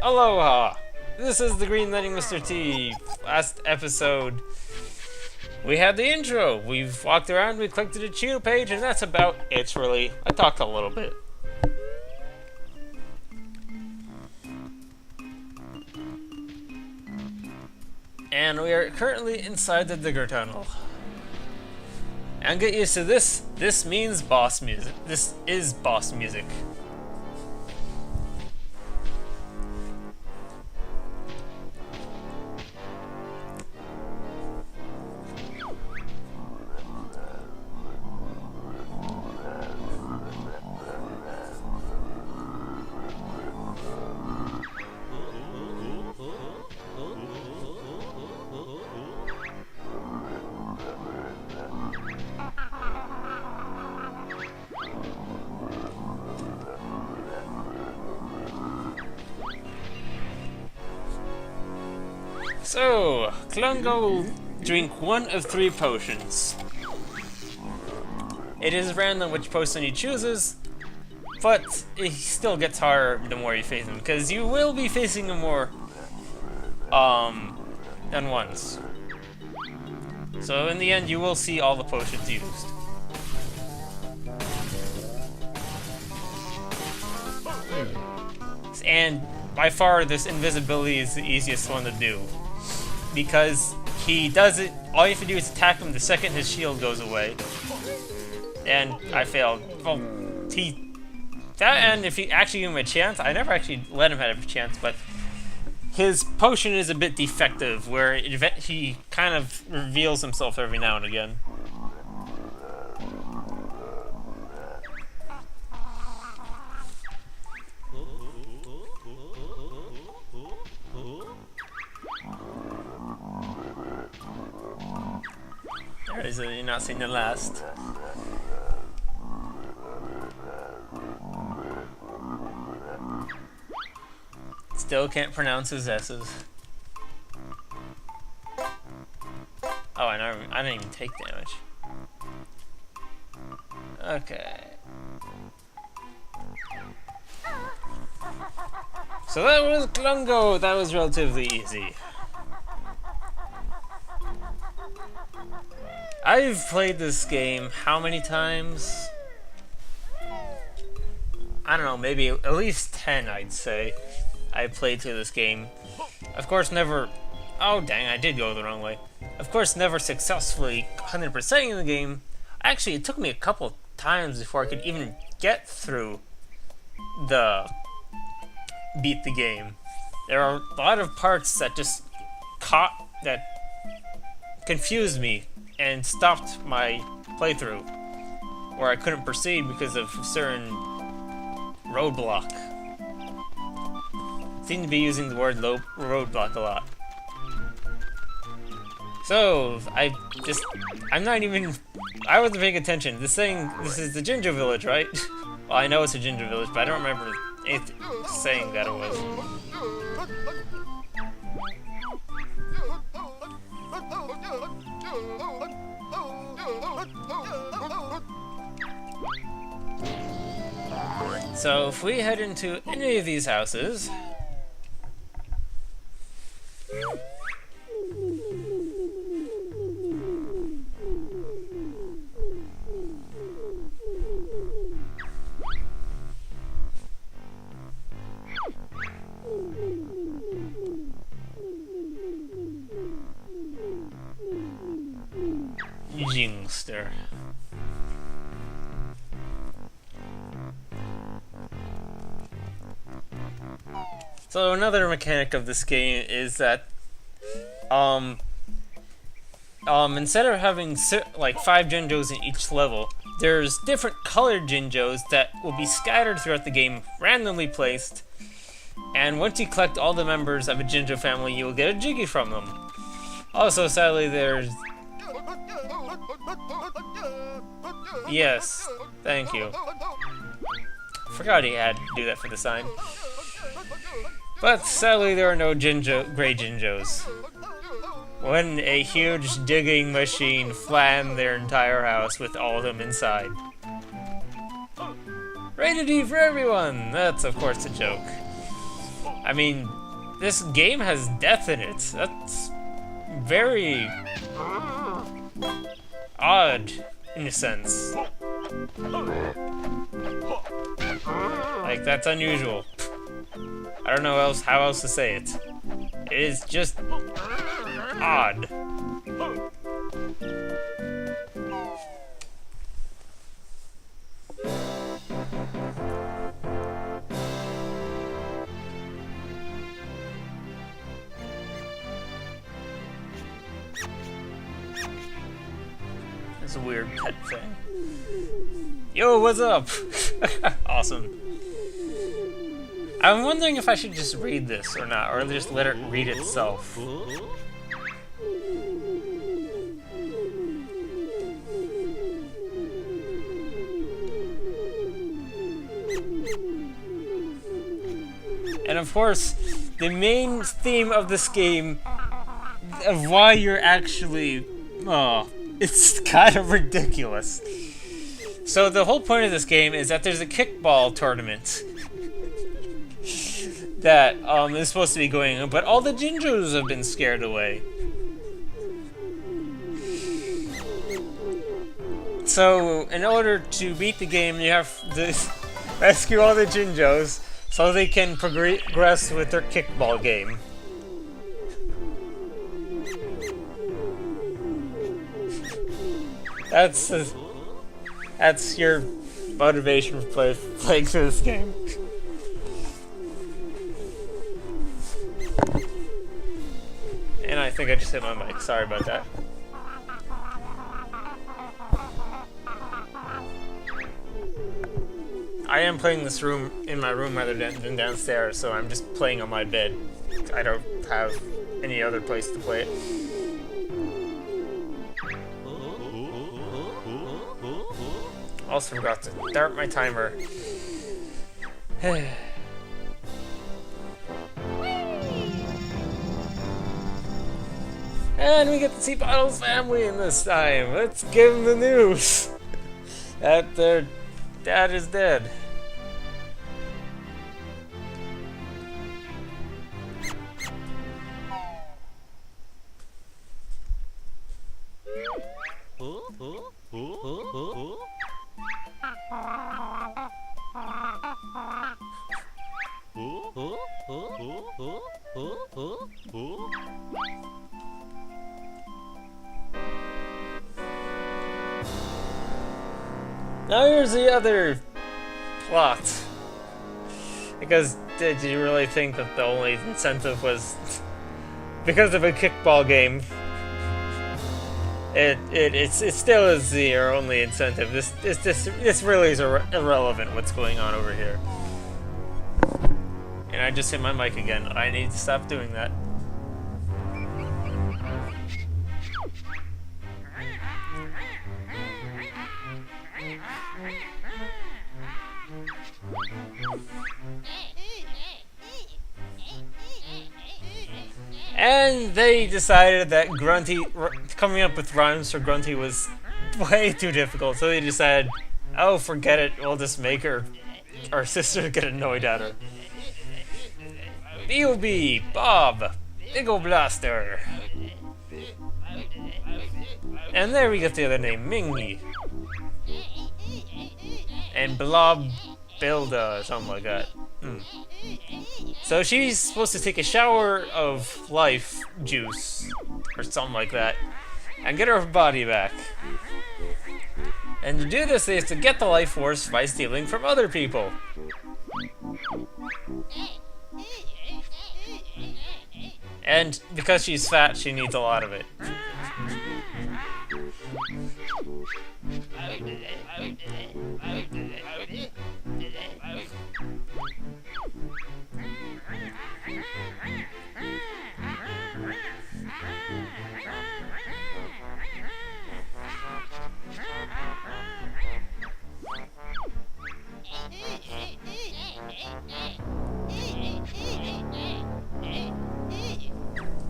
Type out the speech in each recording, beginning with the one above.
Aloha! This is the Green Lighting Mr. T. Last episode, we had the intro. We've walked around, we clicked to the Cheeto page, and that's about it, really. I talked a little bit. And we are currently inside the Digger Tunnel. And get used to this. This means boss music. This is boss music. So, Klungo drink one of 3 potions. It is random which potion he chooses, but it still gets harder the more you face him, because you will be facing him more than once. So in the end, you will see all the potions used. And by far, this invisibility is the easiest one to do. Because he does it, all you have to do is attack him the second his shield goes away. And I failed. Well, and if you actually give him a chance, I never actually let him have a chance, but his potion is a bit defective, where he kind of reveals himself every now and again. There is you're not seeing the last. Still can't pronounce his S's. Oh, I didn't even take damage. Okay. So that was Klungo. That was relatively easy. I've played this game how many times? I don't know, maybe at least 10, I'd say. I played through this game. Of course, never... Oh, dang, I did go the wrong way. Of course, never successfully 100%ing the game. Actually, it took me a couple times before I could even get through beat the game. There are a lot of parts that just confused me and stopped my playthrough, where I couldn't proceed because of a certain roadblock. Seem to be using the word roadblock a lot. So, I'm not even, I wasn't paying attention. This is the Ginger Village, right? Well, I know it's a Ginger Village, but I don't remember it saying that it was. So if we head into any of these houses, Jingster. So another mechanic of this game is that, instead of having like 5 Jinjos in each level, there's different colored Jinjos that will be scattered throughout the game, randomly placed. And once you collect all the members of a Jinjo family, you will get a Jiggy from them. Also, sadly, there's... Yes, thank you. Forgot he had to do that for the sign. But sadly, there are no gray Jinjos. When a huge digging machine flattened their entire house with all of them inside. Rated E for everyone! That's of course a joke. I mean, this game has death in it. That's very odd, in a sense. Like, that's unusual. I don't know how else to say it. It is just odd. It's a weird pet thing. Yo, what's up? Awesome. I'm wondering if I should just read this or not, or just let it read itself. And of course, the main theme of this game, of why you're actually... Oh, it's kind of ridiculous. So the whole point of this game is that there's a kickball tournament that is supposed to be going on, but all the Jinjos have been scared away. So in order to beat the game, you have to rescue all the Jinjos so they can progress with their kickball game. That's your motivation for playing through this game. And I think I just hit my mic. Sorry about that. I am playing this room in my room rather than downstairs, so I'm just playing on my bed. I don't have any other place to play it. Also forgot to start my timer. And we get to see Bottle's family in this time. Let's give them the news that their dad is dead. Now here's the other plot. Because did you really think that the only incentive was because of a kickball game? It still is your only incentive. This really is irrelevant. What's going on over here? And I just hit my mic again. I need to stop doing that. And they decided that coming up with rhymes for Grunty was way too difficult, so they decided, oh, forget it, we'll just make our sister get annoyed at her. B.O.B. Bob, Big Ol' Blaster. And there we get the other name, Mingy. And Blob Builda, or something like that. So she's supposed to take a shower of life juice, or something like that, and get her body back. And to do this, they have to get the life force by stealing from other people. And because she's fat, she needs a lot of it.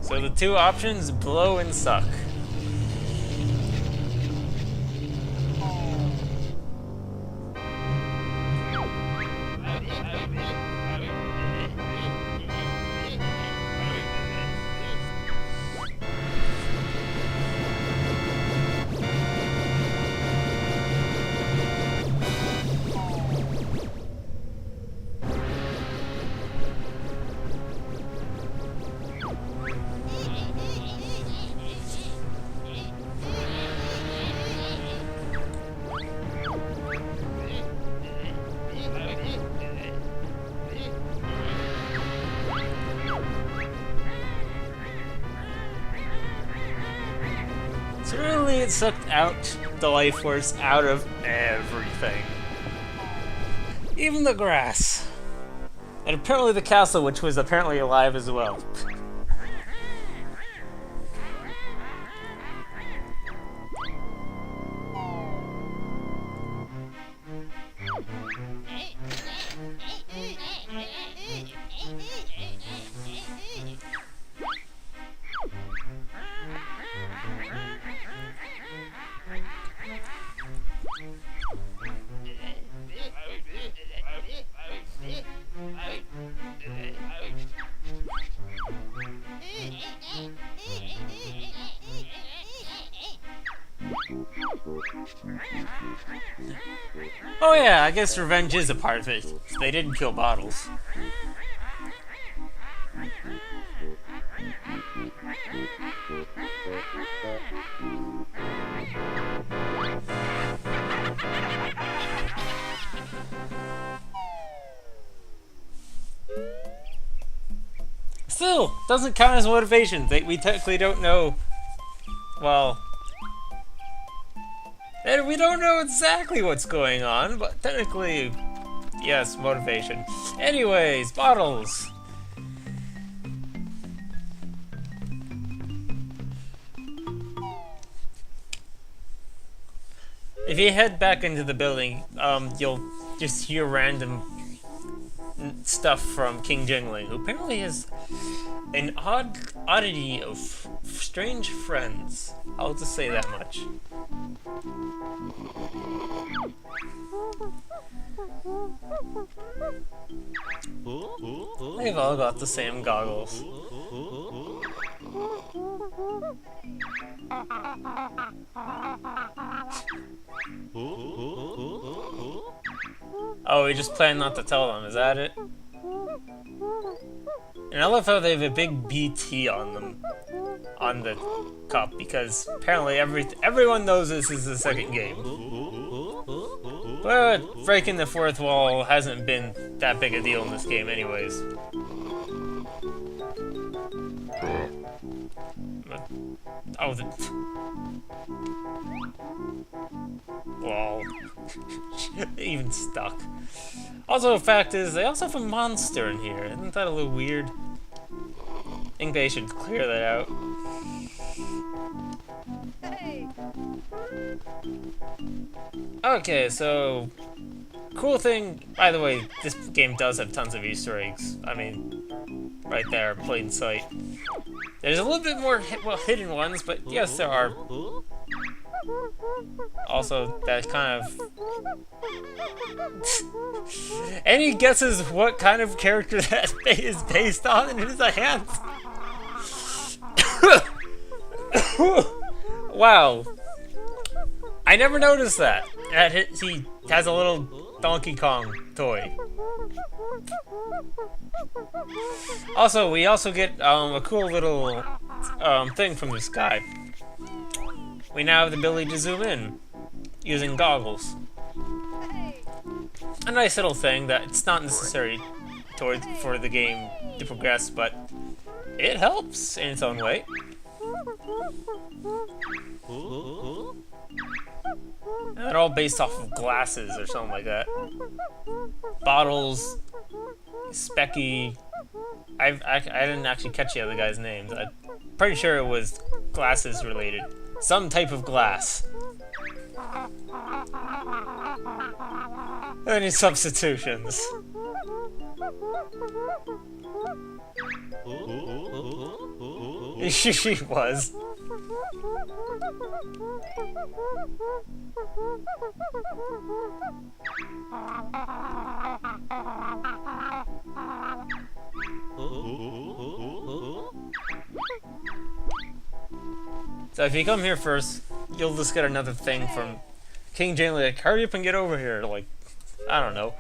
So the two options, blow and suck. it sucked out the life force out of everything. Even the grass. And apparently the castle, which was apparently alive as well. Oh yeah, I guess revenge is a part of it. They didn't kill Bottles. Still, doesn't count as motivation. We technically don't know. Well, and we don't know exactly what's going on, but technically, yes, motivation. Anyways, Bottles. If you head back into the building, you'll just hear random stuff from King Jingling, who apparently has an oddity of strange friends. I'll just say that much. They've all got the same goggles. Oh, we just plan not to tell them, is that it? And I love how they have a big BT on them, on the cup, because apparently everyone knows this is the second game. But breaking the fourth wall hasn't been that big a deal in this game anyways. Oh, Lol. Even stuck. Also, the fact is, they also have a monster in here. Isn't that a little weird? I think they should clear that out. Okay, so cool thing. By the way, this game does have tons of Easter eggs. I mean, right there, plain sight. There's a little bit more hidden ones, but yes, there are. Also, that kind of... Any guesses what kind of character that is based on? It is a hand. Wow. I never noticed that. He has a little Donkey Kong toy. Also, we also get a cool little thing from this guy. We now have the ability to zoom in using goggles. A nice little thing that it's not necessary for the game to progress, but it helps in its own way. And they're all based off of glasses or something like that. Bottles, Specky. I didn't actually catch the other guys' names. I'm pretty sure it was glasses related. Some type of glass. Any substitutions? She was. So if you come here first, you'll just get another thing from King Jane, like, hurry up and get over here, like, I don't know.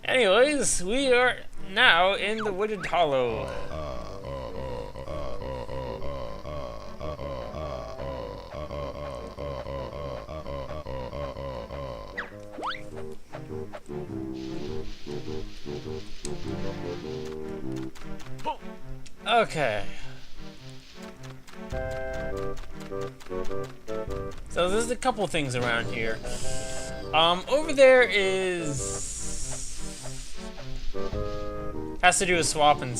Anyways, we are now in the Wooded Hollow. Okay. So there's a couple things around here. Over there is... has to do with stop and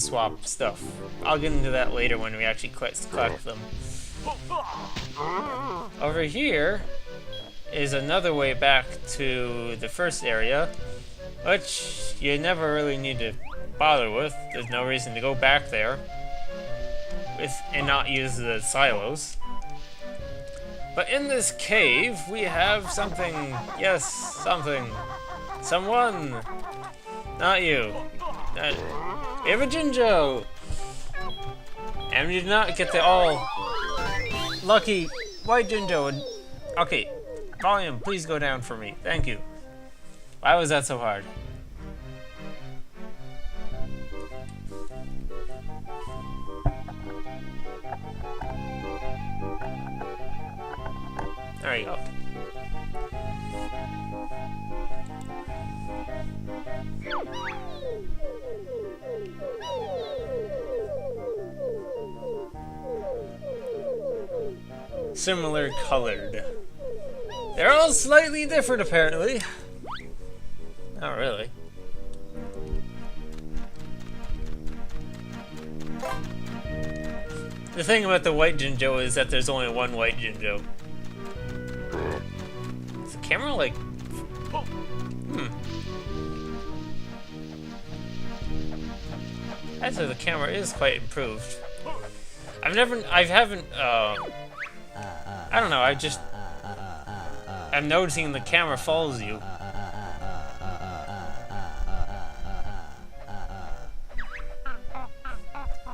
swap stuff. I'll get into that later when we actually collect them. Over here is another way back to the first area, which you never really need to bother with. There's no reason to go back there and not use the silos. But in this cave, we have something. Yes, something. Someone. Not you. We have a Jinjo! And we did not get the all lucky white Jinjo. Okay, volume, please go down for me. Thank you. Why was that so hard? There you go. Similar colored. They're all slightly different, apparently. Not really. The thing about the white Jinjo is that there's only one white Jinjo. Is the camera like... Actually, the camera is quite improved. I haven't, I don't know, I'm noticing the camera follows you.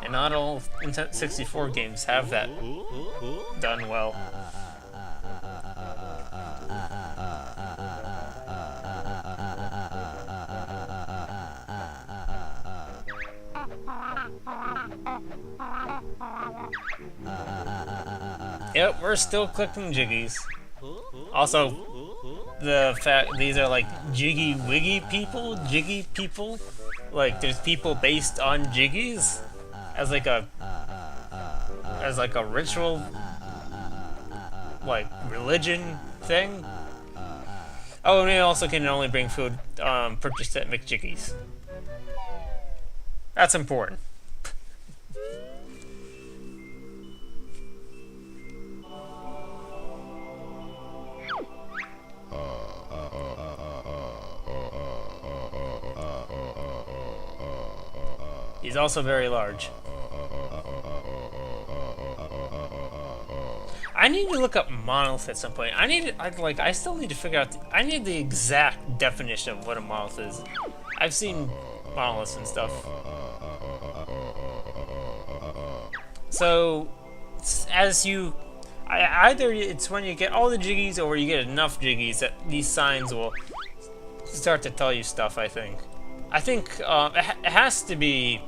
And not all N64 games have that done well. Yep, we're still collecting Jiggies. Also, the fact these are like Jiggy Wiggy people, Jiggy people. Like, there's people based on Jiggies as like a ritual, like religion thing. Oh, and we also can only bring food purchased at McJiggies. That's important. He's also very large. I need to look up monolith at some point. I still need to figure out. I need the exact definition of what a monolith is. I've seen monoliths and stuff. So, either it's when you get all the Jiggies or you get enough Jiggies that these signs will start to tell you stuff, I think. I think it has to be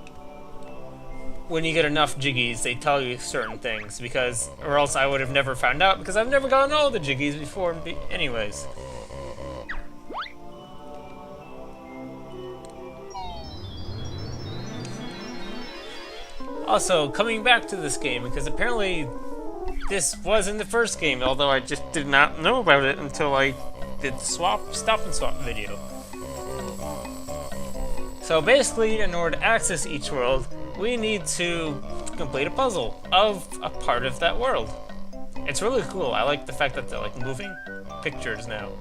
when you get enough Jiggies, they tell you certain things, or else I would have never found out, because I've never gotten all the Jiggies before anyways. Also, coming back to this game, because apparently this was in the first game, although I just did not know about it until I did the stop and swap video. So basically, in order to access each world, we need to complete a puzzle of a part of that world. It's really cool. I like the fact that they're like moving pictures now.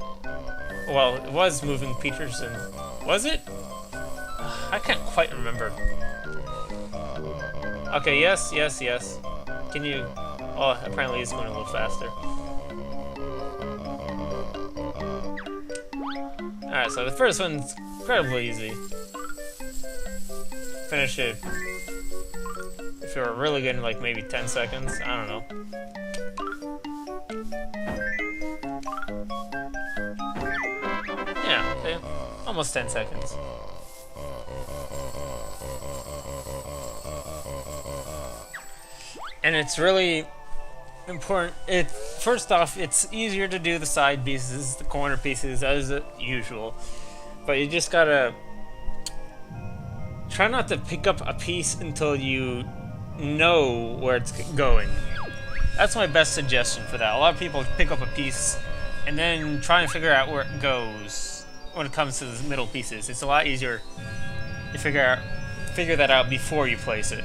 Well, it was moving pictures, and was it? I can't quite remember. Okay, yes. Can you... Oh, apparently it's going a little faster. Alright, so the first one's incredibly easy. Finish it if you're really good in like maybe 10 seconds. I don't know. Yeah, okay. Almost 10 seconds. And it's really important. First off, it's easier to do the side pieces, the corner pieces, as usual. But you just gotta try not to pick up a piece until you know where it's going. That's my best suggestion for that. A lot of people pick up a piece and then try and figure out where it goes when it comes to the middle pieces. It's a lot easier to figure that out before you place it,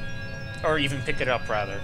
or even pick it up rather.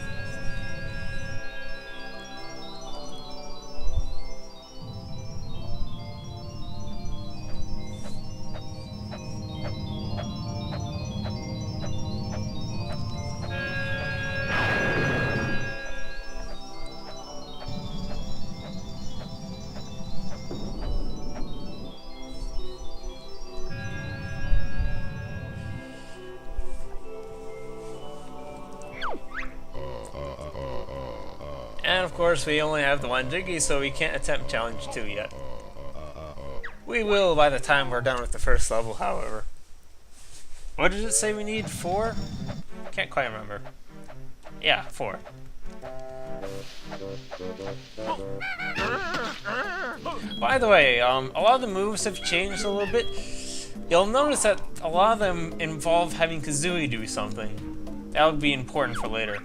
And of course, we only have the one Jiggy, so we can't attempt Challenge 2 yet. We will by the time we're done with the first level, however. What did it say we need? 4? Can't quite remember. Yeah, 4. By the way, a lot of the moves have changed a little bit. You'll notice that a lot of them involve having Kazooie do something. That would be important for later.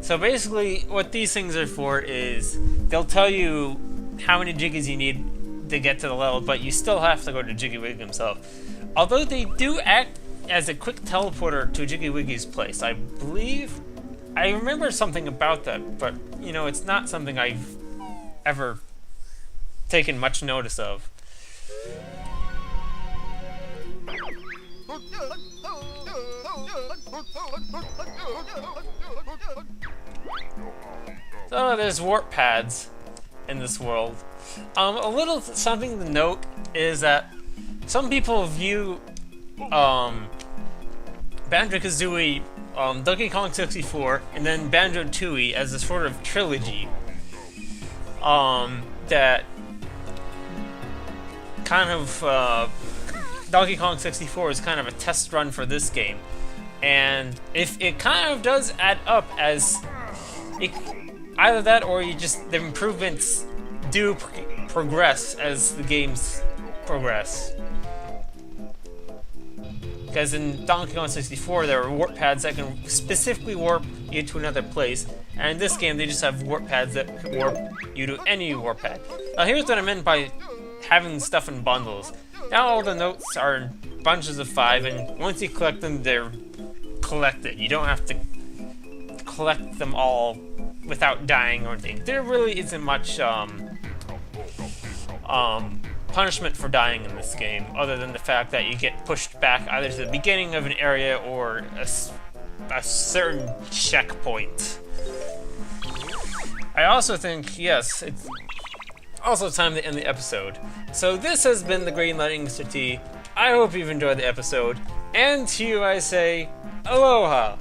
So basically, what these things are for is they'll tell you how many Jiggies you need to get to the level, but you still have to go to Jiggy Wiggy himself. Although they do act as a quick teleporter to Jiggy Wiggy's place, I believe. I remember something about that, but you know, it's not something I've ever taken much notice of. So there's warp pads in this world. A little something to note is that some people view Banjo-Kazooie, Donkey Kong 64, and then Banjo-Tooie as a sort of trilogy. That kind of Donkey Kong 64 is kind of a test run for this game. And if it kind of does add up as either that or the improvements do progress as the games progress. Because in Donkey Kong 64 there are warp pads that can specifically warp you to another place, and in this game they just have warp pads that can warp you to any warp pad. Now here's what I meant by having stuff in bundles. Now all the notes are in bunches of 5, and once you collect them, they're collected. You don't have to collect them all without dying or anything. There really isn't much punishment for dying in this game, other than the fact that you get pushed back either to the beginning of an area or a certain checkpoint. I also think, yes, it's also time to end the episode. So this has been the Green Lighting Mr. T. I hope you've enjoyed the episode, and to you I say, aloha!